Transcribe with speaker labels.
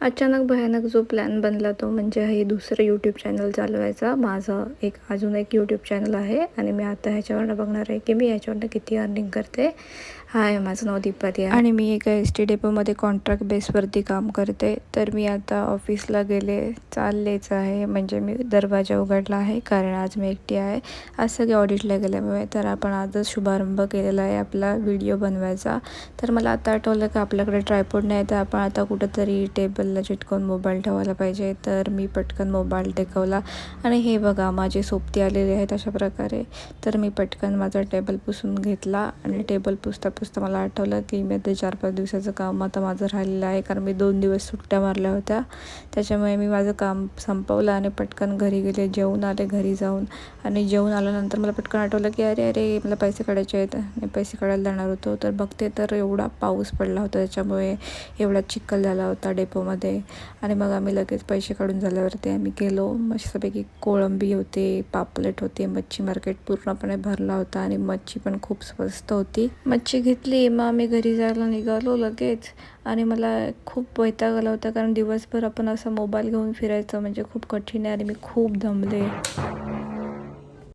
Speaker 1: अचानक भयानक जो प्लॅन बनला तो म्हणजे हे दुसरं यूट्यूब चॅनल चालवायचा. माझं अजून एक यूट्यूब चॅनल आहे आणि मी आता ह्याच्यावरनं बघणार आहे की मी ह्याच्यावरनं किती अर्निंग करते. हाय, माझं नाव दीपाली आहे आणि मी एका एस टी डेपोमध्ये कॉन्ट्रॅक्ट बेसवरती काम करते. तर मी आता ऑफिसला चाललेच आहे. म्हणजे मी दरवाजा उघडला आहे कारण आज मी एकटी आहे. आज सगळे ऑडिटला गेल्यामुळे तर आपण आजच शुभारंभ केलेला आहे आपला व्हिडिओ बनवायचा. तर मला आता आठवलं की आपल्याकडे ट्रायपॉड नाही, तर आपण आता कुठंतरी टेबलला चिटकवून मोबाईल ठेवायला पाहिजे. तर मी पटकन मोबाईल टेकवला आणि हे बघा माझे सोबती आलेले आहेत अशा प्रकारे. तर मी पटकन माझा टेबल पुसून घेतला आणि टेबल पुसता मला आठवलं की मी आता 4-5 दिवसाचं काम आता माझं राहिलेलं आहे, कारण मी 2 दिवस सुट्ट्या मारल्या होत्या. त्याच्यामुळे मी माझं काम संपवलं आणि पटकन घरी गेले. जेवून आले घरी जाऊन आणि जेवून आल्यानंतर मला पटकन आठवलं की अरे मला पैसे काढायचे आहेत आणि पैसे काढायला जाणार होतो. तर बघते तर एवढा पाऊस पडला होता, त्याच्यामुळे एवढा चिखल झाला होता डेपोमध्ये. आणि मग आम्ही लगेच पैसे काढून झाल्यावरती आम्ही गेलो. मस्तपैकी कोळंबी होते, पापलेट होते, मच्छी मार्केट पूर्णपणे भरला होता आणि मच्छी पण खूप स्वस्त होती. मच्छी घेतली, मग आम्ही घरी जायला निघालो लगेच. आणि मला खूप वैताग आला होता कारण दिवसभर आपण असं मोबाईल घेऊन फिरायचं म्हणजे खूप कठीण आहे आणि मी खूप दमले.